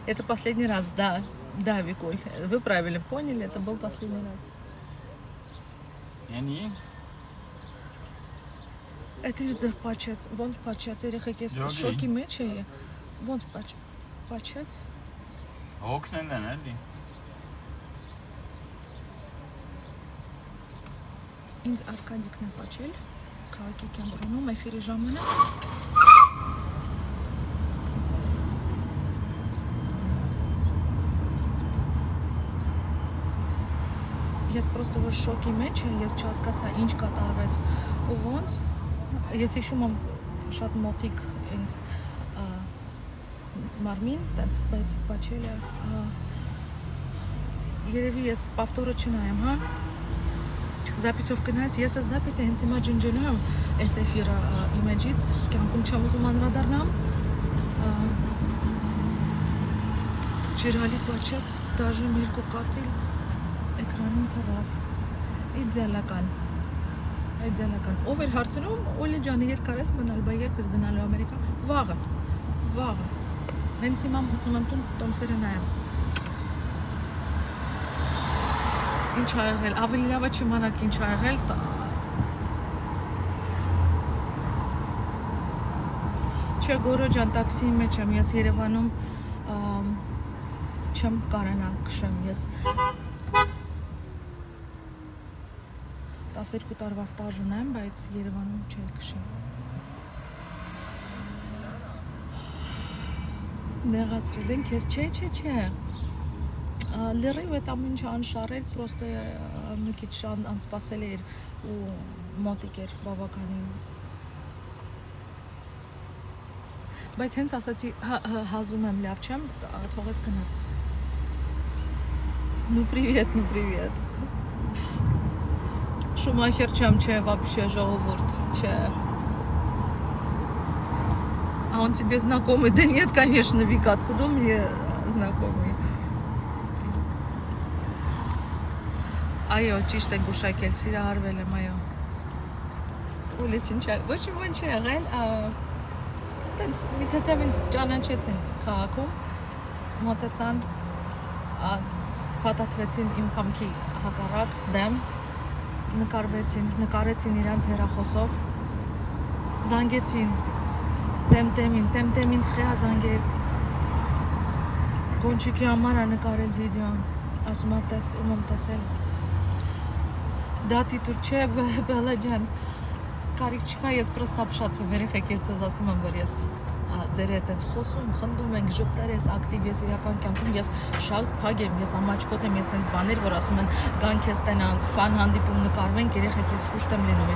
Это последний раз, да, Викуль, вы правильно поняли, это был последний раз. Յանի Это ж ձև պաչեց, ոնց պաչեց, երեխեք ես շոկի մեջ էի, ոնց պաչեց։ հոգնեն են էլի։ Ինձ Արկադիկն է պաչել, քաղաքի կենտրոնում, էֆիրի ժամանակ։ Ես պրոստը որ շոկի մեջ էի, ես չհասկացա ինչ կատարվեց ու ոնց։ Ես հիշում եմ շատ մոտիկ ինձ մարմին, տենց բայց պաչել է, երևի ես պավտորը չնայեմ, հա, զապիսով կնայես, ես այս զապիսը հենց հիմա ջնջելու եմ այս էֆիրը իմեջից, կյանքում չեմ ուզում անդրադառնամ, ջրալի պաչեց, դաժե երկու կատիլ, էկրանին թռավ, իդեալական, ով էր հարցնում, Օլի ջան, երբ կարես մնալ, բայ երբ ես գնալու Ամերիկա, վաղը, հենց հիմա մտնում եմ տուն տոմսերը նայեմ, ինչ ա եղել, ավելի լավ է չիմանաք ինչ ա եղել, չէ Գորո ջան, տաքսիի մեջ եմ, ես Երևանում չեմ կարանա քշեմ, ես 12 տարվա ստաժ ունեմ, բայց Երևանում չեմ քշեմ։ Նեղացրել ենք ես, չէ, լրիվ այդ ամեն ինչ անշարել, պրոստը մի քիչ անսպասելի էր ու մոտիկ էր բավականին։ Բայց հենց ասացի, հազում եմ, լավ չեմ, թողեց գնաց։ Ну привет, Шумахер чем, вообще жողովուրդ, չէ։ А он тебе знакомый? Да нет, конечно, Вика, откуда мне знакомый? Այո, ճիշտ են գուշակել, սիրահարվել եմ, այո։ Ուլիս ինչ է, ոչ ոք չի եղել, տենց մի թեթև ինձ ճանաչեցին քաղաքում, մոտեցան, փաթաթվեցին իմ կամքի հակառակ դեմ, նկարեցին իրանց հեռախոսով, զանգեցին, տեմտեմին խեա զանգել, Գոնչիկի համար է նկարել վիդեոն, ասում եմ տեսել, դատի տուր չէ, Բելա ջան, կարիք չկա, ես պրոստա փշացը վերեխեք ես ձեզ ասում եմ, որ ես ձեր հետ այնց խոսում, խնդում ենք, ժպտեր ես ակտիվ, ես իրական կյանքում ես շատ փակ եմ, ես ամաչկոտ եմ, ես այնց բաներ, որ ասում են գան քեզ տենանք, ֆան հանդիպում նկարվենք, երեխեք ես հուշտ եմ լինում,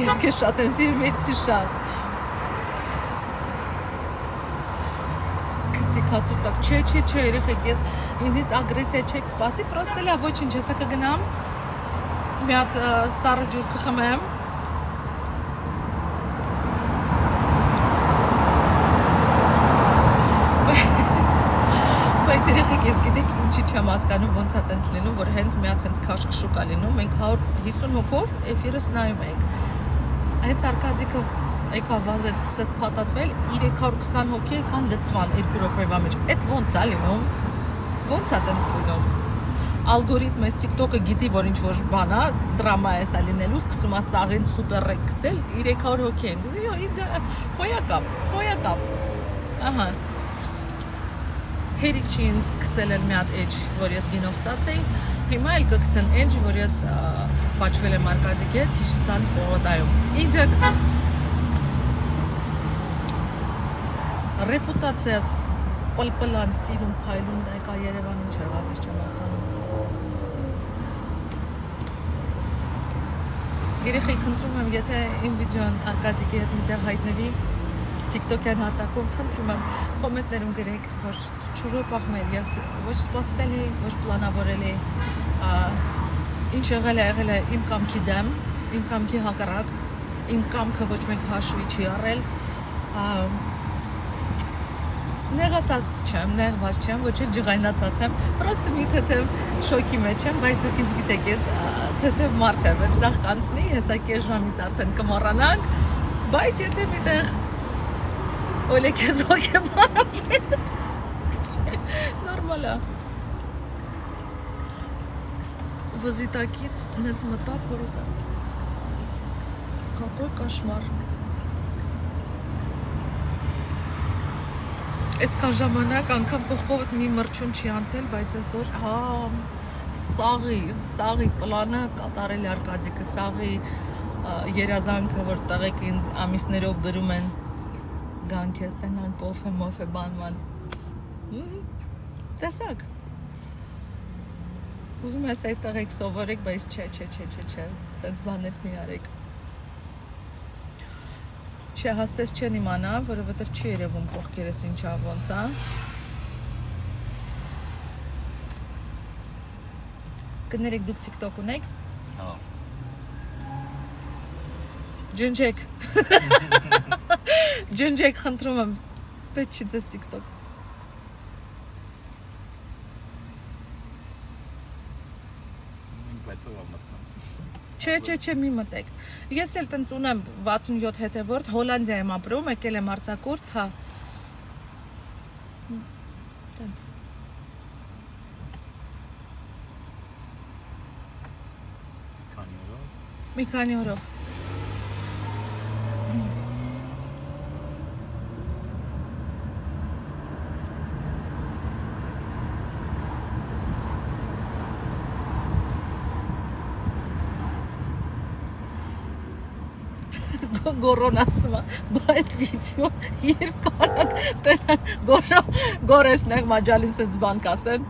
ես քեզ շատ եմ սիրում, եցի շատ։ Գցի քացու տակ, չէ, երեխեք, ես ինձից ագրեսիա չեք սպասի, պրոստը լավ, ոչինչ, հեսա կգնամ, մի հատ սառը ջուր կխմեմ, բայց երեխեք, ես գիտեք ինչի չեմ հասկանում, ոնց է տենց լինում, որ հենց մի հատ սենց քաշք շուկ է լինում, մենք 150 հոգով էֆիրս նայում ենք, հենց Արկադիկը եկա վազեց, սկսեց փաթաթվել, 320 հոգի եկան լցվան 2 րոպեվա մեջ, այդ ոնց է լինում, ոնց է տենց լինում, ալգորիթմը այս TikTok-ը գիտի, որ ինչ-որ բան է, դրամա է սա լինելու, սկսում է սաղին սուպեր ռեկ գցել, 300 հոգի են, հոյակապ, ահա, հերիք չի ինձ գցել էլ մի հատ էջ, որ ես գինով ծած էի, հիմա էլ կգցեն էջ, որ ես պաչվել եմ Արկադիկի հետ, հիշիսան պողոտայում, իջակ, ռեպուտացիաս պլպլան, սիրուն, փայլուն, դայկա Երևան ինչ եղավ, ես չեմ հասկանում։ Երեխեի խնդրում եմ, եթե իմ վիդեոն Արկադիկի հետ միտեղ հայտնվի, TikTok-յան հարտակում խնդրում եմ կոմենտներում գրեք, որ չուրոյ պախմել, ես ոչ սպասել էի, ոչ պլանավորել էի, ինչ եղել է իմ կամքի դեմ, իմ կամքի հակառակ, իմ կամքը ոչ մեկ հաշվի չի առել, նեղացած չեմ, նեղված չեմ, ոչ էլ ջղայնացած եմ, պրոստը մի թեթև շոկի մեջ եմ, բայց դուք ինձ գիտեք, ես թեթև մարդ եմ, այդ զաղ կանցնի, հեսա կես ժամից արդեն կմոռանանք, բայց եթե միտեղ Օլե քեզ հոգեբան ապրել, նորմալ է, վզիտակից նենց մտավ հորոսը, կակոյ կաշմար, այսքան ժամանակ անգամ կողքովդ մի մրջուն չի անցել, բայց այսօր սաղի պլանը կատարել Արկադիկը, սաղի երազանքը, որ տղեկ ինձ ամիսներով գրում են գան քեզ տենան կոֆե, մոֆե, բանման, տեսակ, ուզում ես այդ տղեկ սովորեք, բայց չէ, տենց բաներ մի արեք, չհասես չեն իմանա, որովհետև չի երևում կողքերս ինչա ոնց է, կներեք դուք TikTok ունեք, ջնջեք, խնդրում եմ, պետք չի ձեզ TikTok։ Չէ, մի մտեք։ Ես էլ տենց ունեմ 67 հետևորդ, Հոլանդիա եմ ապրում, եկել եմ արձակուրդ, հա։ Տենց։ Մի քանի օրով։ Գորոն ասում է, բա այդ վիդեո երբ կարակ տենան գորեսնեղ մաջալին սենց բան կասեն։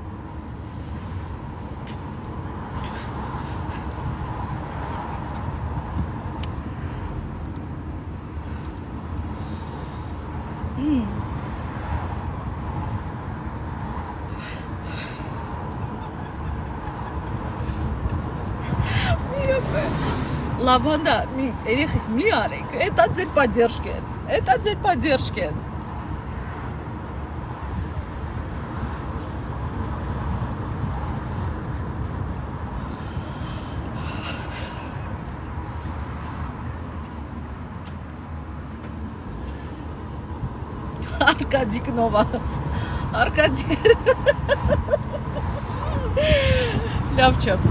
Լավանդա, երեխեք մի արեք, էտա ձեր պատերժք են, Արկադիկ նովաս, Արկադիկ, լավ չեմ,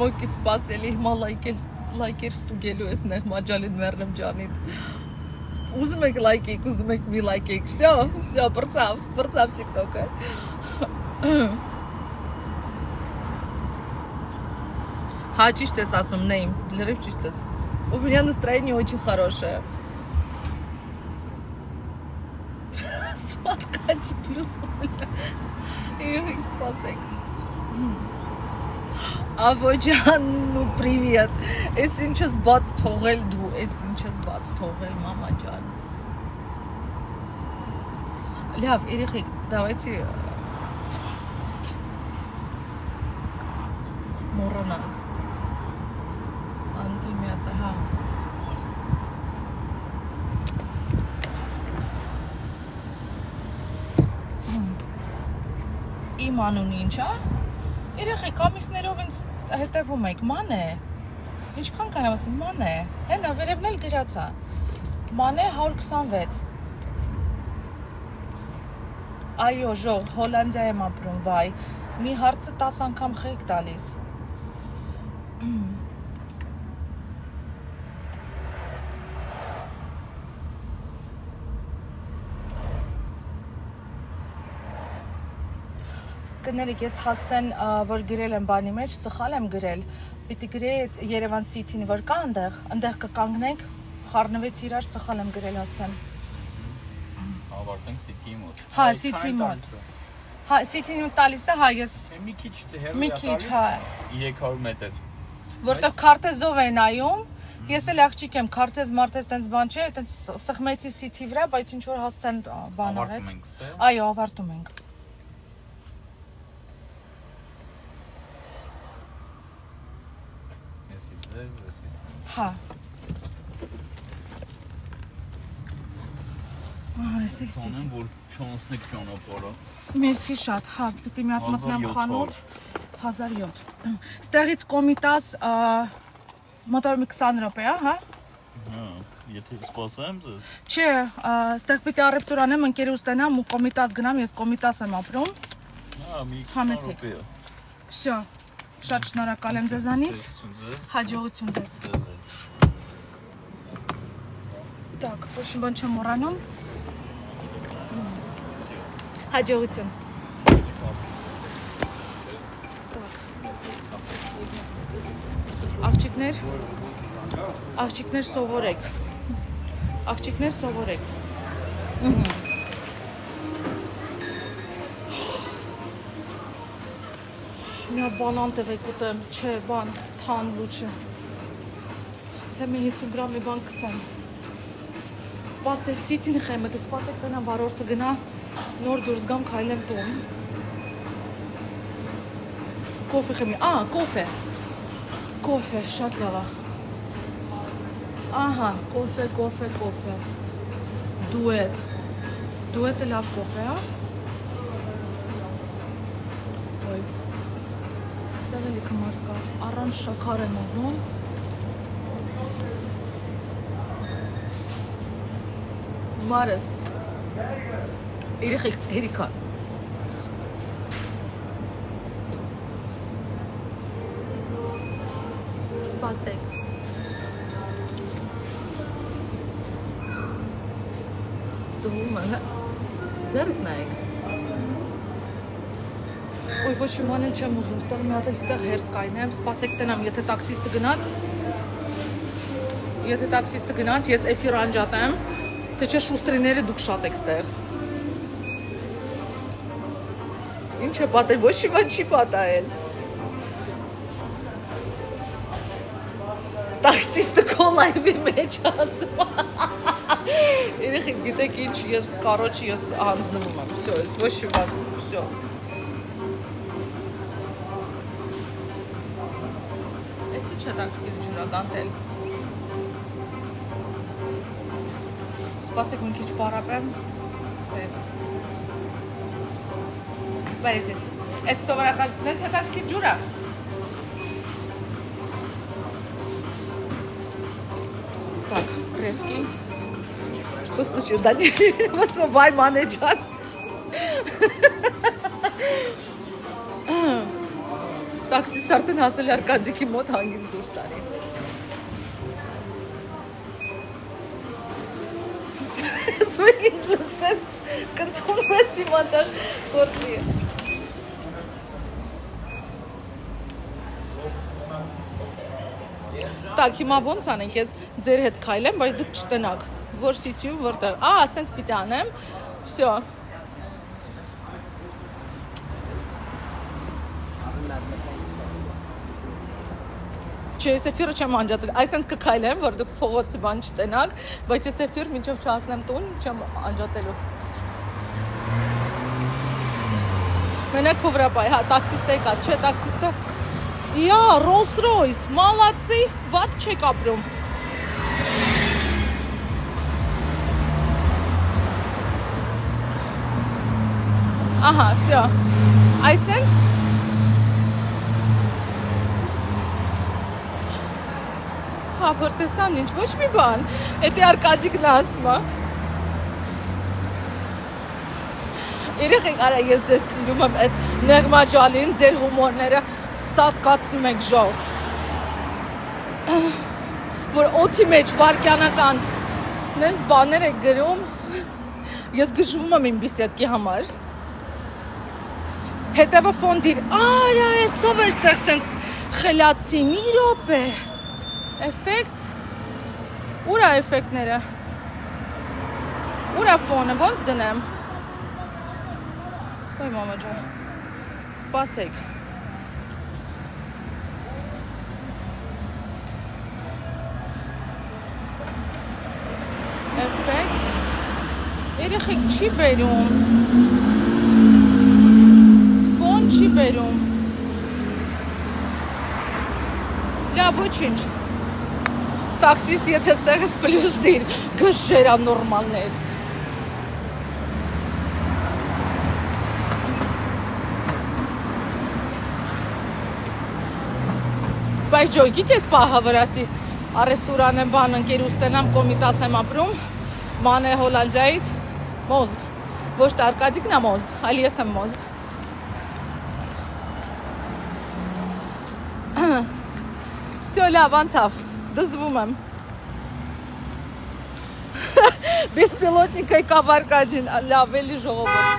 Սմոկի սպասելի, հիմա լայքեր ստուգելու ես նեղ մաջալին մերնեմ ջանիտ, ուզում եք լայքեիք, ուզում եք մի լայքեիք, վսյո, պրծավ TikTok-ը, Ха, чисто ты сасум, нейм, лерив чисто. У меня настроение очень хорошее. Спаркати плюс Оля. Ирих спасек. Avojan, ну привет. Ես ինչ ես բաց թողել դու, ես ինչ ես բաց թողել մամա ջան։ Լավ, երեխեք, давайте մոռանանք։ Անտի միասա, հա։ Իմ անունը ինչ է։ Երեխեք, ամիսներով ինձ հետևում եք, ման է։ Ինչքան կանեմ ասեմ, ման է։ Հենա, վերևն էլ գրած է։ Ման է 126։ Այո, ժող, Հոլանդիա եմ ապրում, վայ։ Մի հարցը 10 անգամ խեք տալիս։ Կներիք, ես հասցեն, որ գրել եմ բանի մեջ, սխալ եմ գրել, պիտի գրեի այդ Երևան City-ն, որ կա ընդեղ կկանգնենք, խառնվեց իրար, սխալ եմ գրել հասցեն։ Ավարտենք City-ի մոտ։ Հա, City-ի մոտ։ Հա, City-ի մոտ տալիս է, հա, ես Մի քիչ հեռու մի քիչ, հա, 300 մետր։ որտեղ քարտեզով է նայում, ես էլ աղջիկ եմ, քարտեզ մարտեզ տենց բան չէ, տենց սխմեցի City-ի վրա, բայց ինչ որ հասցեն բան արեց։ Ավարտում ենք ստեղ։ Այո, ավարտում ենք։ Հա։ Այս է City։ Որ չանցնեք ճանապարհը։ Մեսի շատ, հա, պիտի մի հատ մտնեմ 1700 խանութ 1007։ Ստեղից կոմիտաս մոտոր մի 20 րոպե է, հա։ Հա, եթե սպասեմ ձեզ։ Չէ, ստեղ պիտի առևտուր անեմ, ընկերի ուստենամ ու կոմիտաս գնամ, ես կոմիտաս եմ ապրում։ Հա, մի 20 Համեցեք։ րոպե։ Всё, շատ շնորհակալ եմ ձեզանից։ Ձեզ։ Հաջողություն ձեզ։ Так, ոչ մի բան չեմ մոռանում։ Հաջողություն։ Աղջիկներ սովորեք։ Աղջիկներ սովորեք։ Մի հատ բանան տվեք ուտեմ, չէ, բան, թան լուչը։ Թե մի 50 գրամի բան կծեմ։ Սպասե City-ն խեմը, սպասեք տնա վարորդը գնա, նոր դուրս գամ քայլեմ տուն։ Կոֆե խեմի, կոֆե։ Կոֆե, շատ լավ է։ Ահա, կոֆե։ Դուետ։ Դուետը լավ կոֆե, հա։ Ոյ։ Ստեղ էլի կմար կա, առանց շաքար եմ ուզում։ Մարս, երեխեք հերիկա։ Սպասեք։ Դու մանա, ձերս նայեք։ Ոյ, ոչ մի բան էլ չեմ ուզում, ստեղ մի հատ էլ ստեղ հերթ կայնեմ, սպասեք տնամ, եթե տաքսիստը գնաց, ես էֆիր անջատեմ, թե չէ շուստրիները դուք շատ եք ստեղ։ Ինչ է պատել, ոչ մի բան չի պատահել։ Տաքսիստը կոլայվի մեջ ասում։ Երեխեք, գիտեք ինչ, ես կարոջի ես հանձնվում եմ, всё, ես ոչ մի բան, всё։ Էս ինչ է տաքսիստը ջուրա դանտել։ Սպասեք մի քիչ պարապեմ։ Վերեցես։ Էս սովորական, դες հետաքրքիր ջուր է։ Так, резкий. Что случилось? Да не, вай, манеджер. Տաքսիստ արդեն հասել Արկադիկի մոտ հանգիստ դուրս արի։ Սվեգին լսես, կնդունում ես իմ անդար գործի։ Так, հիմա ոնց անենք, ես ձեր հետ քայլեմ, բայց դուք չտնաք, որ սիցիում որտեղ։ Ասենց պիտի անեմ։ Всё։ Չէ, ես էֆիրը չեմ անջատել, այսենց կքայլեմ, որ դուք փողոցի բան չտնաք, բայց ես էֆիր մինչև չհասնեմ տուն, չեմ անջատելու։ Մենակ քովրապայ, հա, տաքսիստը եկա, չէ, տաքսիստը։ Իա, Rolls Royce, մալացի, վատ չեք ապրում։ Ահա, всё։ Այսենց Հա, որ տեսան ինչ, ոչ մի բան, էտի Արկադիկն ասում է։ Երեխեք, արա ես ձեզ սիրում եմ այդ նեղմաջալին, ձեր հումորները սատկացնում եք ժող։ Որ օդի մեջ վարկյանական նենց բաներ եք գրում, ես գժվում եմ իմ բիսետքի համար։ Հետևը ֆոնդիր, արա էսով էր ստեղ սենց խելացի, մի րոպե։ Էֆեկտ, ուր է էֆեկտները, ուր է ֆոնը, ոնց դնեմ, ոյ մամա ջան, սպասեք, էֆեկտ, երեխեք չի բերում, ֆոն չի բերում, լավ ոչինչ, Տաքսիստ, եթե ստեղս պլյուս դիր, գժերա նորմալներ։ Բայց ջոգիկ էտ պահա վրասի առևտուրան եմ բան ընկեր ուստենամ կոմիտաս եմ ապրում, ման է Հոլանդիայից, մոզգ, ոչ թե Արկադիկն է մոզգ, այլ ես եմ մոզգ։ Всё, լավ, անցավ։ Դզվում եմ։ Բեսպիլոտնիկը եկավ Արկադին, լավ, էլի ժողովուրդ։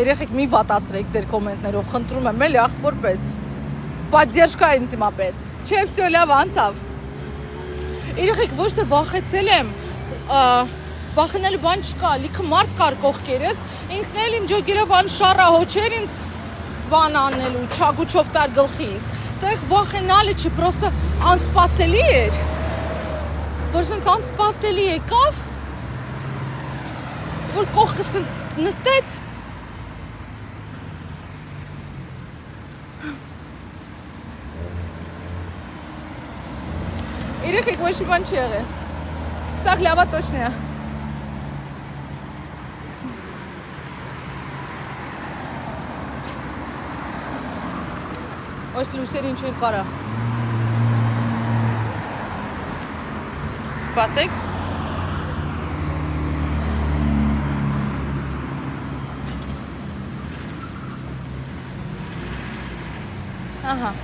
Երեխեք մի վատացրեք ձեր կոմենտներով, խնդրում եմ, էլի աղբոր պես։ Պատդերժկա ինձ հիմա պետք։ Չէ, всё, լավ, անցավ։ Երեխեք ոչ թե վախեցել եմ, վախենալու բան չկա, լիքը մարդ կար կողքերս, ինքն էլ իմ ջոգերով անշառա հոչեր ինձ բան անելու, չագուչով տար գլխիս, ստեղ վախենալը չի, պրոստը անսպասելի էր, որ սենց անսպասելի եկավ, որ կողքս սենց նստեց, Երեխեք ոչ մի բան չի եղել, սաղ լավա տոշն է։ Ոս լուսեր ինչ էր կարա։ Սպասեք։ Ահա։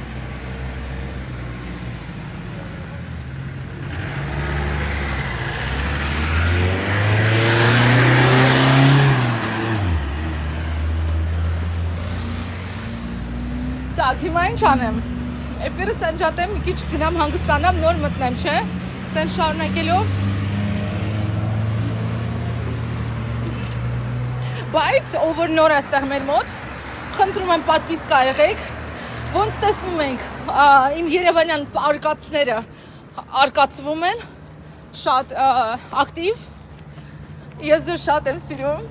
Так, հիմա ինչ անեմ, էպիրը սենջատեմ, մի քիչ գնամ հանգստանամ, նոր մտնեմ, չէ, սեն շարունակելով, բայց over նոր աստեղ մեր մոտ, խնդրում եմ պատվիսկա եղեք, ոնց տեսնում ենք, իմ երևանյան արկածները արկածվում են, շատ ակտիվ, ես ձեր շատ եմ սիրում,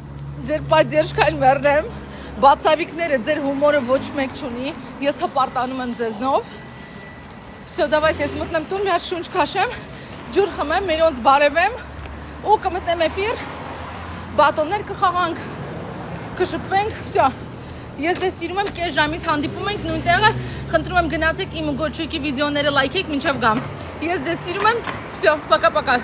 ձեր պատդերժկայլ մերնեմ, բացավիկները ձեր հումորը ոչ մեկ չունի, ես հպարտանում եմ ձեզնով, всё, давайте ես մտնեմ տուն, մի հատ շունչ քաշեմ, ջուր խմեմ, մերոնց բարևեմ, ու կմտնեմ էֆիր, բատոններ կխաղանք, կշփվենք, всё, ես ձեզ սիրում եմ, կես ժամից հանդիպում ենք նույն տեղը, խնդրում եմ գնացեք իմ գոչուկի վիդեոները լայքեք, մինչև գամ, ես ձեզ սիրում եմ, всё, пока-пока